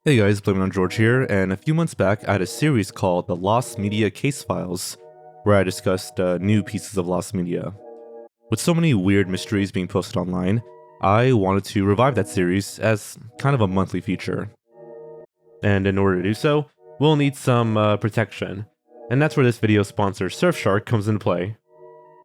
Hey guys, Blameitonjorge here, and a few months back I had a series called The Lost Media Case Files, where I discussed new pieces of lost media. With so many weird mysteries being posted online, I wanted to revive that series as kind of a monthly feature. And in order to do so, we'll need some protection, and that's where this video sponsor Surfshark comes into play.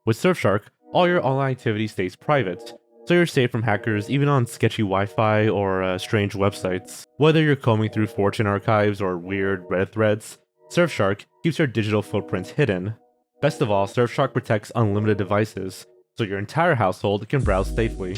With Surfshark, all your online activity stays private, so you're safe from hackers even on sketchy Wi-Fi or strange websites. Whether you're combing through Fortune archives or weird Reddit threads, Surfshark keeps your digital footprints hidden. Best of all, Surfshark protects unlimited devices, so your entire household can browse safely.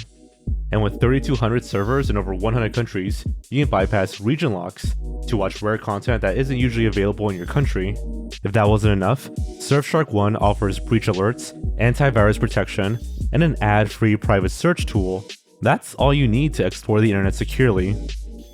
And with 3,200 servers in over 100 countries, you can bypass region locks to watch rare content that isn't usually available in your country. If that wasn't enough, Surfshark One offers breach alerts, antivirus protection, and an ad-free private search tool. That's all you need to explore the internet securely.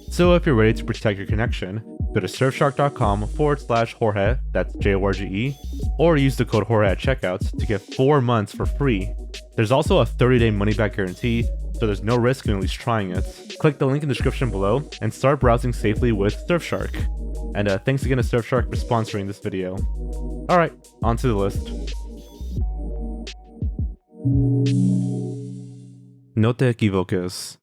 So if you're ready to protect your connection, go to surfshark.com/Jorge, that's Jorge, or use the code Jorge at checkout to get 4 months for free. There's also a 30-day money-back guarantee, so there's no risk in at least trying it. Click the link in the description below and start browsing safely with Surfshark. And thanks again to Surfshark for sponsoring this video. Alright, on to the list. No Te Equivoques,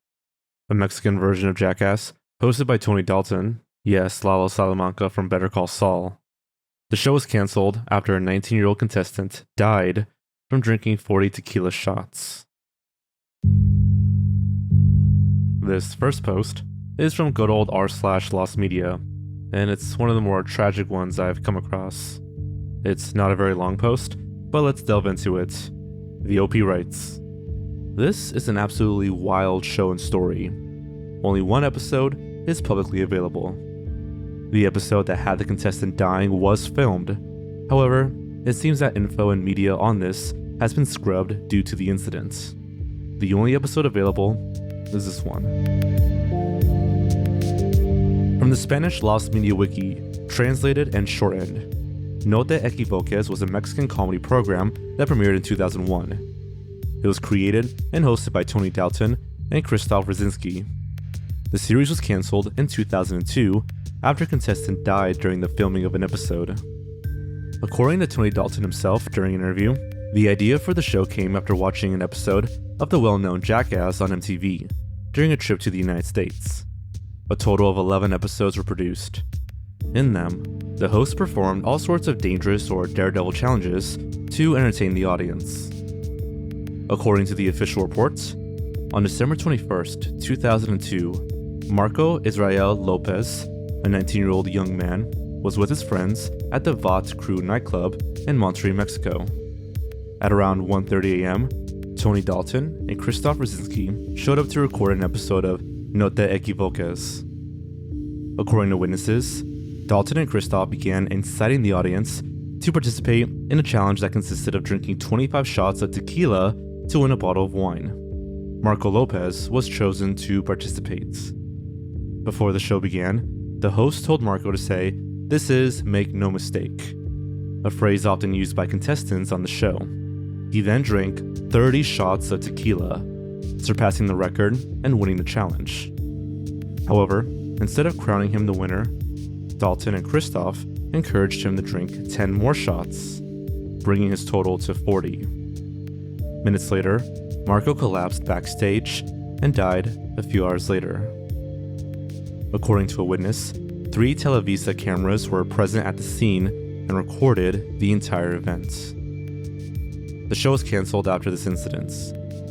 a Mexican version of Jackass, hosted by Tony Dalton, yes, Lalo Salamanca from Better Call Saul. The show was cancelled after a 19-year-old contestant died from drinking 40 tequila shots. This first post is from good old r/Lost Media, and it's one of the more tragic ones I've come across. It's not a very long post, but let's delve into it. The OP writes, "This is an absolutely wild show and story. Only one episode is publicly available. The episode that had the contestant dying was filmed. However, it seems that info and media on this has been scrubbed due to the incident. The only episode available is this one." From the Spanish Lost Media Wiki, translated and shortened, No Te Equivoques was a Mexican comedy program that premiered in 2001. It was created and hosted by Tony Dalton and Krzysztof Rzyński. The series was cancelled in 2002 after a contestant died during the filming of an episode. According to Tony Dalton himself during an interview, the idea for the show came after watching an episode of the well-known Jackass on MTV during a trip to the United States. A total of 11 episodes were produced. In them, the hosts performed all sorts of dangerous or daredevil challenges to entertain the audience. According to the official reports, on December 21st, 2002, Marco Israel Lopez, a 19-year-old young man, was with his friends at the VAT Crew nightclub in Monterrey, Mexico. At around 1:30 a.m., Tony Dalton and Krzysztof Rzyński showed up to record an episode of No Te Equivoques. According to witnesses, Dalton and Krzysztof began inciting the audience to participate in a challenge that consisted of drinking 25 shots of tequila to win a bottle of wine. Marco Lopez was chosen to participate. Before the show began, the host told Marco to say, "This is make no mistake," a phrase often used by contestants on the show. He then drank 30 shots of tequila, surpassing the record and winning the challenge. However, instead of crowning him the winner, Dalton and Krzysztof encouraged him to drink 10 more shots, bringing his total to 40. Minutes later, Marco collapsed backstage and died a few hours later. According to a witness, 3 Televisa cameras were present at the scene and recorded the entire event. The show was cancelled after this incident,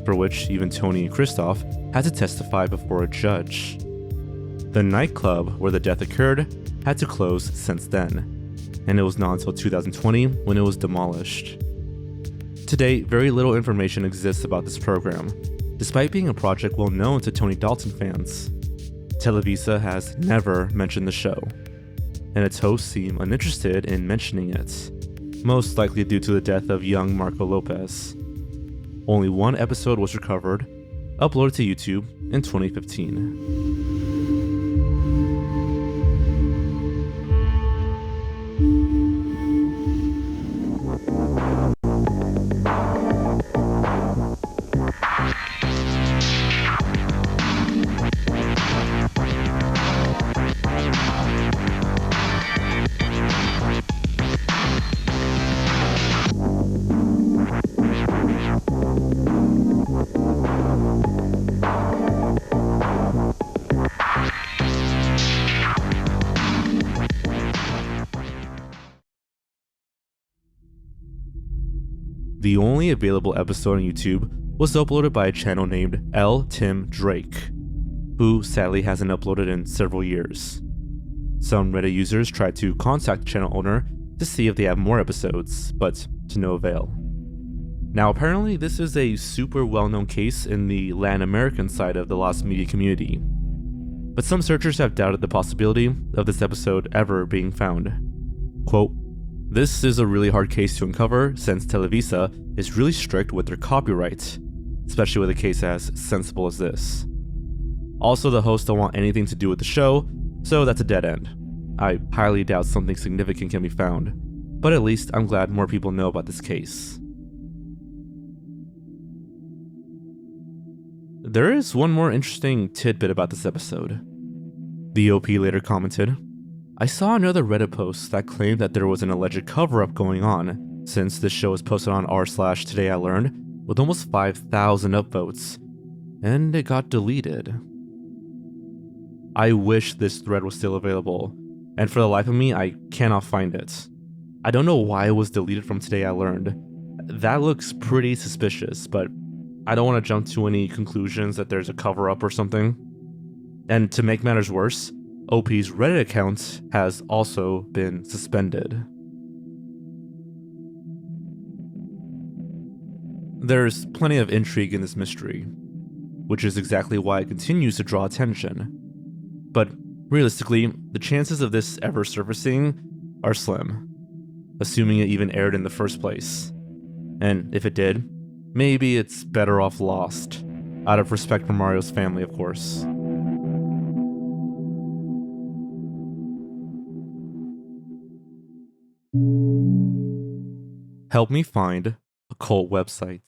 for which even Tony and Krzysztof had to testify before a judge. The nightclub where the death occurred had to close since then, and it was not until 2020 when it was demolished. Today, very little information exists about this program, despite being a project well known to Tony Dalton fans. Televisa has never mentioned the show, and its hosts seem uninterested in mentioning it, most likely due to the death of young Marco Lopez. Only one episode was recovered, uploaded to YouTube in 2015. The only available episode on YouTube was uploaded by a channel named L. Tim Drake, who sadly hasn't uploaded in several years. Some Reddit users tried to contact the channel owner to see if they have more episodes, but to no avail. Now apparently this is a super well-known case in the Latin American side of the lost media community, but some searchers have doubted the possibility of this episode ever being found. Quote, "This is a really hard case to uncover since Televisa is really strict with their copyright, especially with a case as sensible as this. Also, the hosts don't want anything to do with the show, so that's a dead end. I highly doubt something significant can be found, but at least I'm glad more people know about this case." There is one more interesting tidbit about this episode. The OP later commented, "I saw another Reddit post that claimed that there was an alleged cover-up going on since this show was posted on r/Today I Learned with almost 5,000 upvotes, and it got deleted." I wish this thread was still available, and for the life of me, I cannot find it. I don't know why it was deleted from Today I Learned. That looks pretty suspicious, but I don't want to jump to any conclusions that there's a cover-up or something. And to make matters worse, OP's Reddit account has also been suspended. There's plenty of intrigue in this mystery, which is exactly why it continues to draw attention. But realistically, the chances of this ever surfacing are slim, assuming it even aired in the first place. And if it did, maybe it's better off lost, out of respect for Mario's family, of course. Help me find a cult website.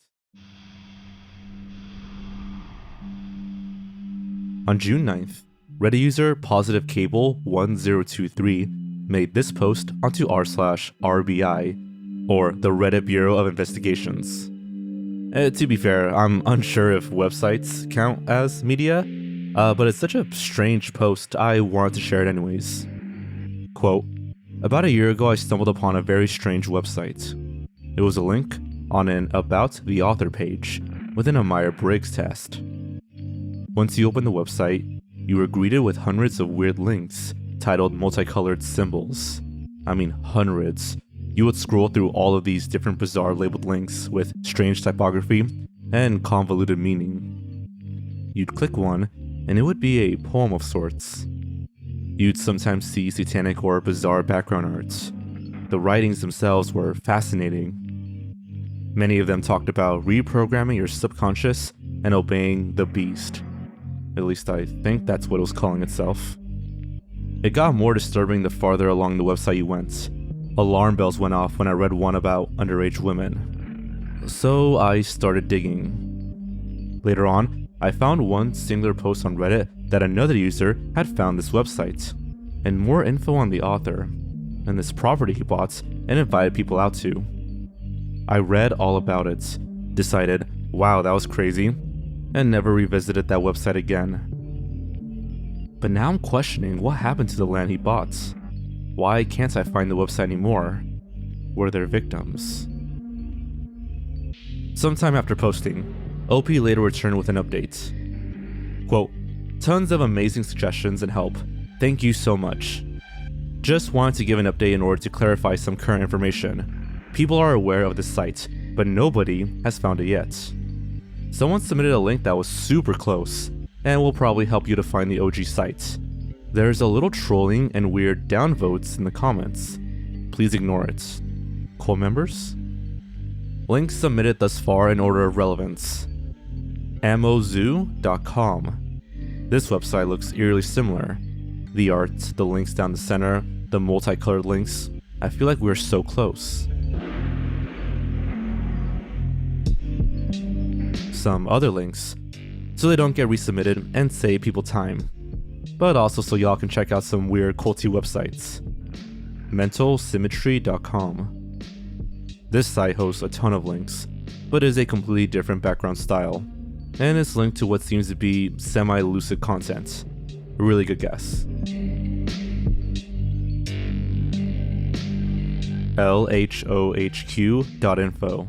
On June 9th, Reddit user PositiveCable1023 made this post onto r/RBI, or the Reddit Bureau of Investigations. To be fair, I'm unsure if websites count as media, but it's such a strange post, I wanted to share it anyways. Quote, "About a year ago I stumbled upon a very strange website. It was a link on an About the Author page within a Myers-Briggs test. Once you open the website, you were greeted with hundreds of weird links titled multicolored symbols. I mean hundreds. You would scroll through all of these different bizarre labeled links with strange typography and convoluted meaning. You'd click one and it would be a poem of sorts. You'd sometimes see satanic or bizarre background art. The writings themselves were fascinating. Many of them talked about reprogramming your subconscious and obeying the beast. At least I think that's what it was calling itself. It got more disturbing the farther along the website you went. Alarm bells went off when I read one about underage women. So I started digging. Later on, I found one singular post on Reddit that another user had found this website, and more info on the author, and this property he bought and invited people out to. I read all about it, decided, wow, that was crazy, and never revisited that website again. But now I'm questioning what happened to the land he bought. Why can't I find the website anymore? Were there victims? Sometime after posting, OP later returned with an update. Quote, "Tons of amazing suggestions and help. Thank you so much. Just wanted to give an update in order to clarify some current information. People are aware of this site, but nobody has found it yet. Someone submitted a link that was super close, and will probably help you to find the OG site. There's a little trolling and weird downvotes in the comments. Please ignore it. Cult members? Links submitted thus far in order of relevance. ammozoo.com. This website looks eerily similar. The art, the links down the center, the multicolored links. I feel like we're so close. Some other links, so they don't get resubmitted and save people time, but also so y'all can check out some weird culty websites. mentalsymmetry.com. This site hosts a ton of links, but is a completely different background style, and is linked to what seems to be semi-lucid content. A really good guess. lhohq.info.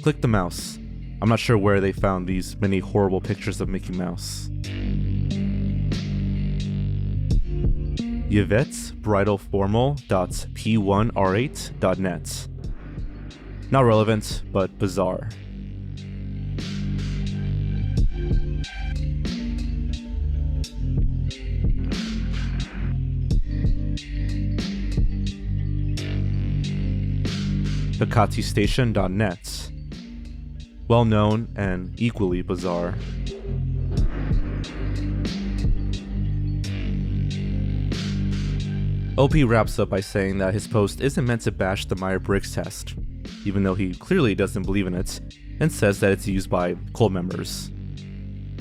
Click the mouse. I'm not sure where they found these many horrible pictures of Mickey Mouse. Yvette's bridalformal.p1r8.net. Not relevant, but bizarre. HakatiStation.net. Well known and equally bizarre. OP wraps up by saying that his post isn't meant to bash the Myers-Briggs test, even though he clearly doesn't believe in it, and says that it's used by cult members.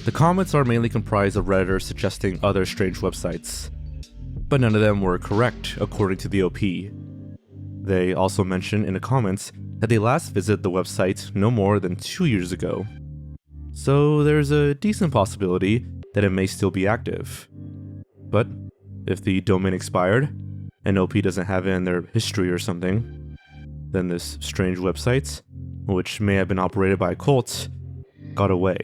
The comments are mainly comprised of Redditors suggesting other strange websites, but none of them were correct according to the OP. They also mention in the comments that they last visited the website no more than 2 years ago, so there's a decent possibility that it may still be active. But if the domain expired, and OP doesn't have it in their history or something, then this strange website, which may have been operated by a cult, got away.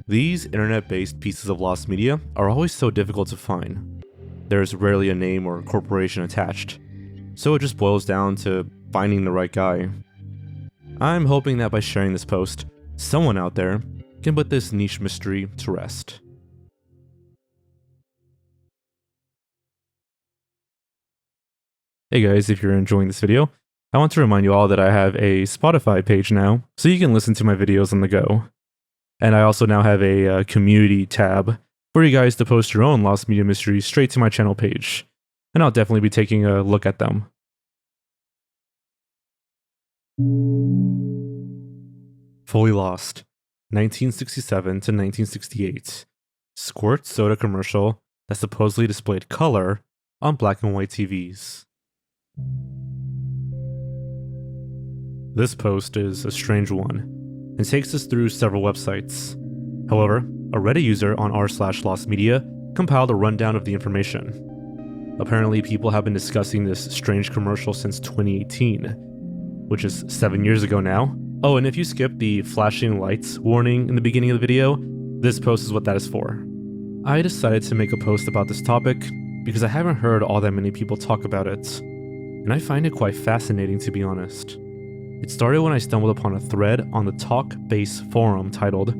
These internet-based pieces of lost media are always so difficult to find. There's rarely a name or corporation attached, so it just boils down to finding the right guy. I'm hoping that by sharing this post, someone out there can put this niche mystery to rest. Hey guys, if you're enjoying this video, I want to remind you all that I have a Spotify page now, so you can listen to my videos on the go. And I also now have a community tab for you guys to post your own lost media mysteries straight to my channel page, and I'll definitely be taking a look at them. Fully Lost, 1967 to 1968. Squirt soda commercial that supposedly displayed color on black and white TVs. This post is a strange one and takes us through several websites. However, a Reddit user on r/lostmedia compiled a rundown of the information. Apparently, people have been discussing this strange commercial since 2018, which is 7 years ago now. Oh, and if you skip the flashing lights warning in the beginning of the video, this post is what that is for. I decided to make a post about this topic because I haven't heard all that many people talk about it, and I find it quite fascinating, to be honest. It started when I stumbled upon a thread on the Talkbase forum titled,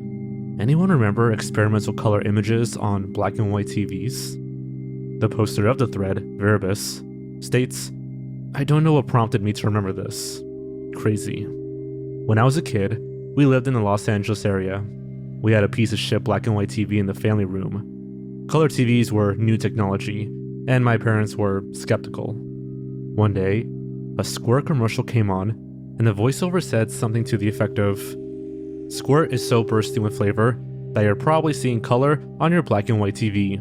"Anyone remember experimental color images on black and white TVs?" The poster of the thread, Verbus, states, "I don't know what prompted me to remember this. Crazy. When I was a kid, we lived in the Los Angeles area. We had a piece of shit black and white TV in the family room. Color TVs were new technology, and my parents were skeptical. One day, a Squirt commercial came on, and the voiceover said something to the effect of, 'Squirt is so bursting with flavor that you're probably seeing color on your black and white TV.'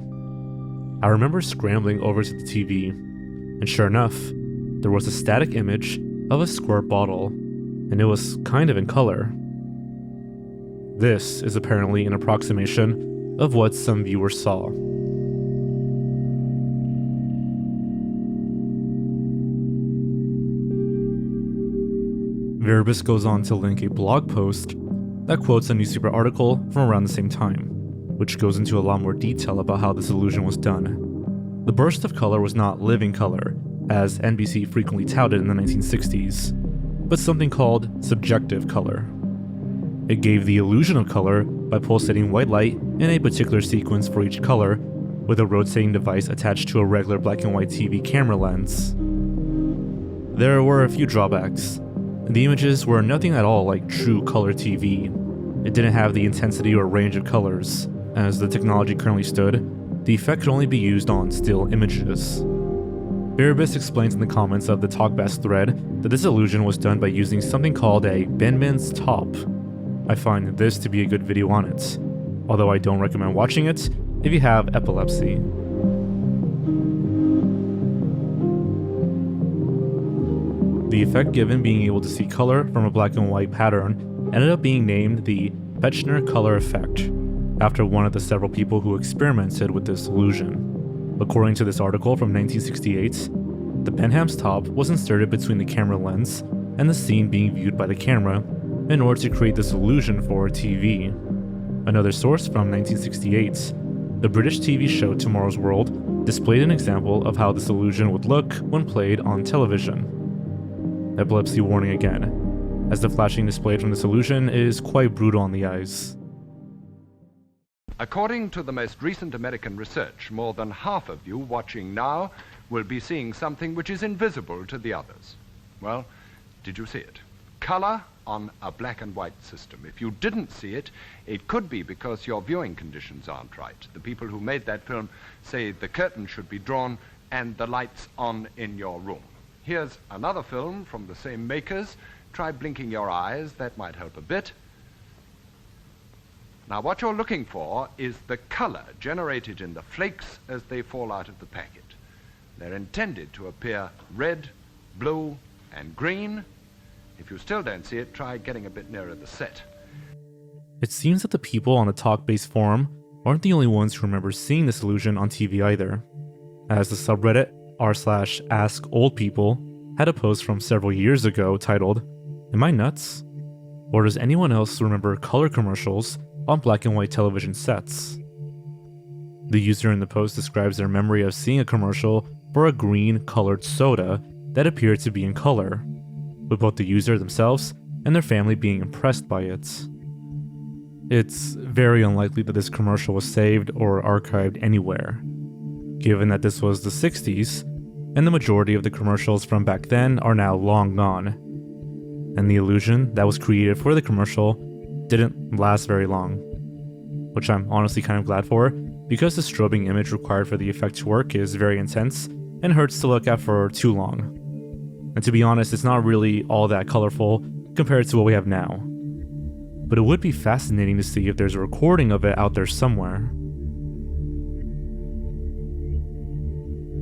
I remember scrambling over to the TV, and sure enough, there was a static image of a Squirt bottle, and it was kind of in color. This is apparently an approximation of what some viewers saw." Verbus goes on to link a blog post that quotes a newspaper article from around the same time, which goes into a lot more detail about how this illusion was done. The burst of color was not living color, as NBC frequently touted in the 1960s, but something called subjective color. It gave the illusion of color by pulsating white light in a particular sequence for each color, with a rotating device attached to a regular black and white TV camera lens. There were a few drawbacks. The images were nothing at all like true color TV. It didn't have the intensity or range of colors. As the technology currently stood, the effect could only be used on still images. Verbus explains in the comments of the Talkbase thread that this illusion was done by using something called a Benman's top. I find this to be a good video on it, although I don't recommend watching it if you have epilepsy. The effect given, being able to see color from a black and white pattern, ended up being named the Fechner color effect, after one of the several people who experimented with this illusion. According to this article from 1968, The penham's top was inserted between the camera lens and the scene being viewed by the camera in order to create this illusion for TV. Another source from 1968, the British TV show Tomorrow's World displayed an example of how this illusion would look when played on television. Epilepsy warning again, as the flashing displayed from this illusion is quite brutal on the eyes. According to the most recent American research, more than half of you watching now will be seeing something which is invisible to the others. Well, did you see it? Color on a black and white system. If you didn't see it, it could be because your viewing conditions aren't right. The people who made that film say the curtain should be drawn and the lights on in your room. Here's another film from the same makers. Try blinking your eyes, that might help a bit. Now what you're looking for is the color generated in the flakes as they fall out of the packet. They're intended to appear red, blue, and green. If you still don't see it, try getting a bit nearer the set. It seems that the people on the talk-based forum aren't the only ones who remember seeing this illusion on TV either, as the subreddit r/AskOldPeople had a post from several years ago titled, "Am I nuts? Or does anyone else remember color commercials on black and white television sets?" The user in the post describes their memory of seeing a commercial for a green-colored soda that appeared to be in color, with both the user themselves and their family being impressed by it. It's very unlikely that this commercial was saved or archived anywhere, given that this was the 60s, and the majority of the commercials from back then are now long gone, and the illusion that was created for the commercial didn't last very long, which I'm honestly kind of glad for, because the strobing image required for the effect to work is very intense and hurts to look at for too long. And to be honest, it's not really all that colorful compared to what we have now. But it would be fascinating to see if there's a recording of it out there somewhere.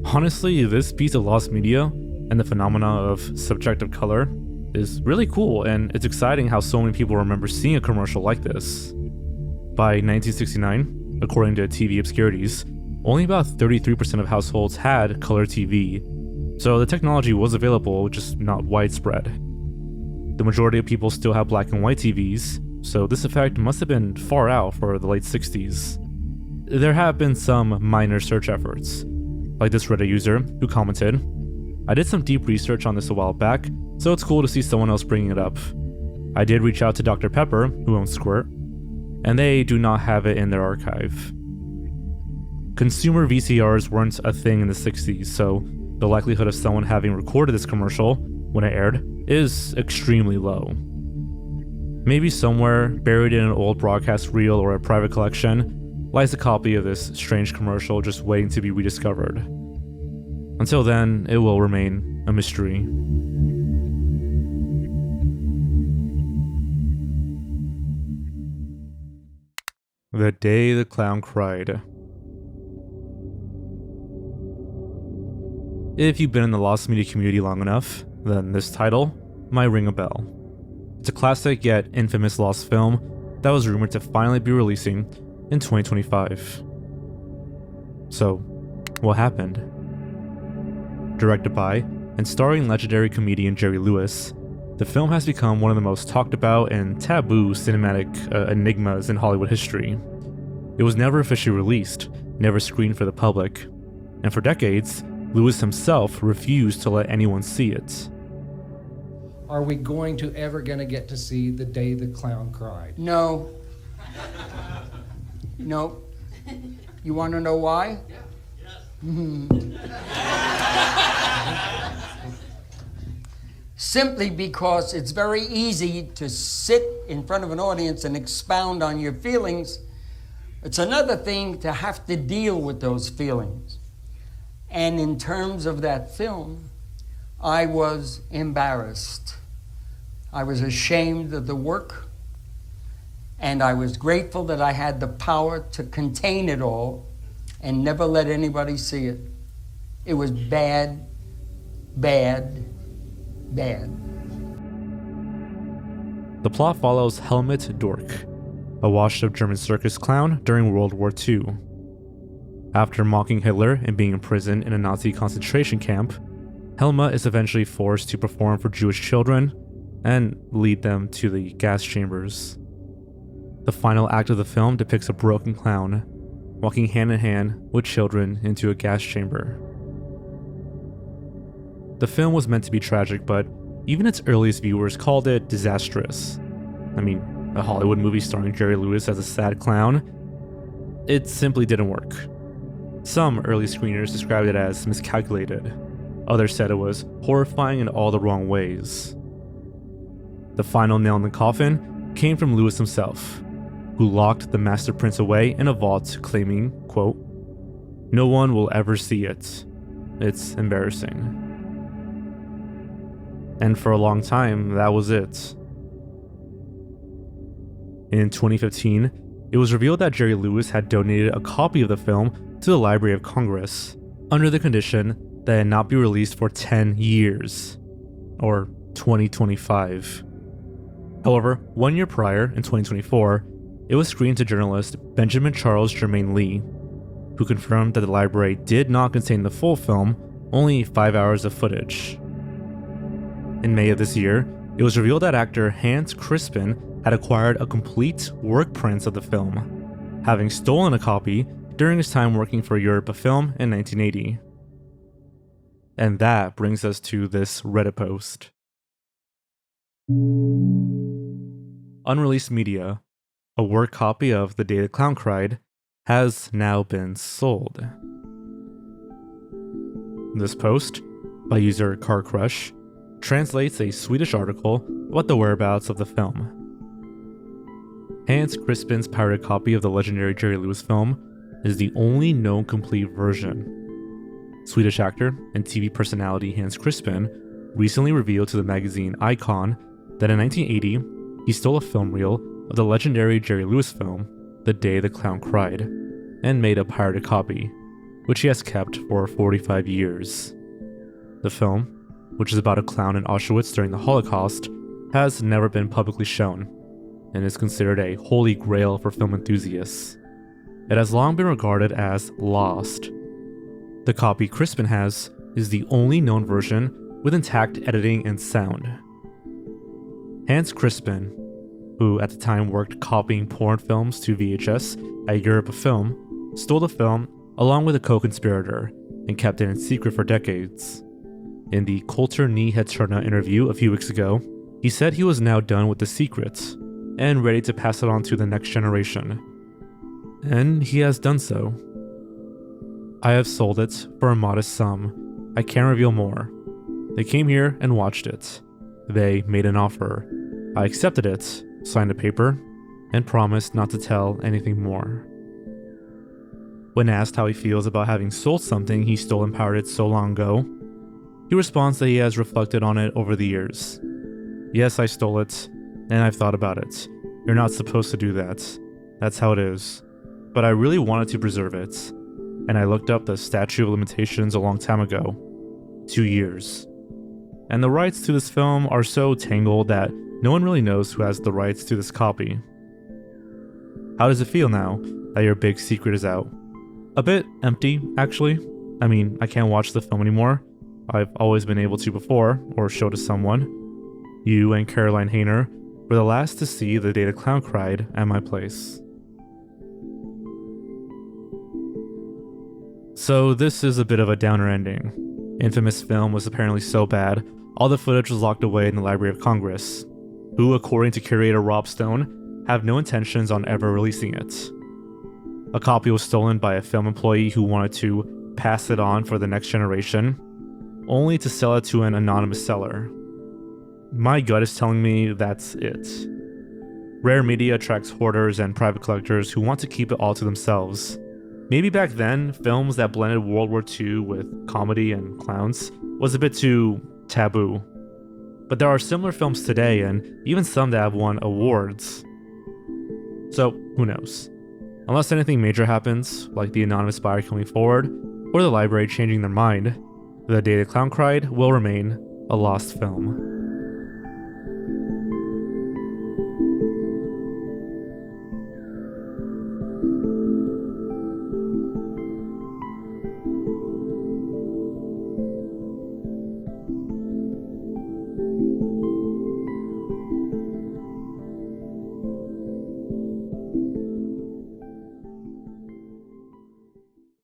Honestly, this piece of lost media and the phenomena of subjective color is really cool, and it's exciting how so many people remember seeing a commercial like this. By 1969, according to TV Obscurities, only about 33% of households had color TV, so the technology was available, just not widespread. The majority of people still have black and white TVs, so this effect must have been far out for the late 60s. There have been some minor search efforts, like this Reddit user who commented, "I did some deep research on this a while back, so it's cool to see someone else bringing it up. I did reach out to Dr. Pepper, who owns Squirt, and they do not have it in their archive." Consumer VCRs weren't a thing in the 60s, so the likelihood of someone having recorded this commercial when it aired is extremely low. Maybe somewhere, buried in an old broadcast reel or a private collection, lies a copy of this strange commercial just waiting to be rediscovered. Until then, it will remain a mystery. The Day the Clown Cried. If you've been in the lost media community long enough, then this title might ring a bell. It's a classic yet infamous lost film that was rumored to finally be releasing in 2025. So, what happened? Directed by and starring legendary comedian Jerry Lewis, the film has become one of the most talked about and taboo cinematic enigmas in Hollywood history. It was never officially released, never screened for the public, and for decades, Lewis himself refused to let anyone see it. Are we ever gonna get to see The Day the Clown Cried? No. No. You want to know why? Simply because it's very easy to sit in front of an audience and expound on your feelings. It's another thing to have to deal with those feelings. And in terms of that film, I was embarrassed. I was ashamed of the work, and I was grateful that I had the power to contain it all and never let anybody see it. It was bad, bad, bad. The plot follows Helmut Dork, a washed-up German circus clown during World War II. After mocking Hitler and being imprisoned in a Nazi concentration camp, Helma is eventually forced to perform for Jewish children and lead them to the gas chambers. The final act of the film depicts a broken clown walking hand in hand with children into a gas chamber. The film was meant to be tragic, but even its earliest viewers called it disastrous. I mean, a Hollywood movie starring Jerry Lewis as a sad clown? It simply didn't work. Some early screeners described it as miscalculated. Others said it was horrifying in all the wrong ways. The final nail in the coffin came from Lewis himself, who locked the Master Prince away in a vault, claiming, quote, "No one will ever see it. It's embarrassing." And for a long time, that was it. In 2015, it was revealed that Jerry Lewis had donated a copy of the film to the Library of Congress, under the condition that it not be released for 10 years, or 2025. However, 1 year prior, in 2024, it was screened to journalist Benjamin Charles Germain Lee, who confirmed that the library did not contain the full film, only 5 hours of footage. In May of this year, it was revealed that actor Hans Crispin had acquired a complete work print of the film, having stolen a copy during his time working for Europa Film in 1980. And that brings us to this Reddit post. Unreleased media, a work copy of The Day the Clown Cried, has now been sold. This post, by user Car Crush, translates a Swedish article about the whereabouts of the film. Hans Crispin's pirated copy of the legendary Jerry Lewis film is the only known complete version. Swedish actor and TV personality Hans Crispin recently revealed to the magazine Icon that in 1980, he stole a film reel of the legendary Jerry Lewis film, The Day the Clown Cried, and made a pirated copy, which he has kept for 45 years. The film, which is about a clown in Auschwitz during the Holocaust, has never been publicly shown, and is considered a holy grail for film enthusiasts. It has long been regarded as lost. The copy Crispin has is the only known version with intact editing and sound. Hans Crispin, who at the time worked copying porn films to VHS at Europa Film, stole the film along with a co-conspirator and kept it in secret for decades. In the Coulter Nyheterna interview a few weeks ago, he said he was now done with the secret and ready to pass it on to the next generation. And he has done so. I have sold it for a modest sum. I can't reveal more. They came here and watched it. They made an offer. I accepted it, signed a paper, and promised not to tell anything more. When asked how he feels about having sold something he stole and pirated so long ago, he responds that he has reflected on it over the years. Yes, I stole it, and I've thought about it. You're not supposed to do that. That's how it is. But I really wanted to preserve it, and I looked up the statute of limitations a long time ago. 2 years. And the rights to this film are so tangled that no one really knows who has the rights to this copy. How does it feel now that your big secret is out? A bit empty, actually. I mean, I can't watch the film anymore. I've always been able to before, or show to someone. You and Caroline Hayner were the last to see The Day the Clown Cried at my place. So this is a bit of a downer ending. Infamous film was apparently so bad, all the footage was locked away in the Library of Congress, who, according to curator Rob Stone, have no intentions on ever releasing it. A copy was stolen by a film employee who wanted to pass it on for the next generation, only to sell it to an anonymous seller. My gut is telling me that's it. Rare media attracts hoarders and private collectors who want to keep it all to themselves. Maybe back then, films that blended World War II with comedy and clowns was a bit too taboo. But there are similar films today, and even some that have won awards. So, who knows? Unless anything major happens, like the anonymous buyer coming forward, or the library changing their mind, The Day the Clown Cried will remain a lost film.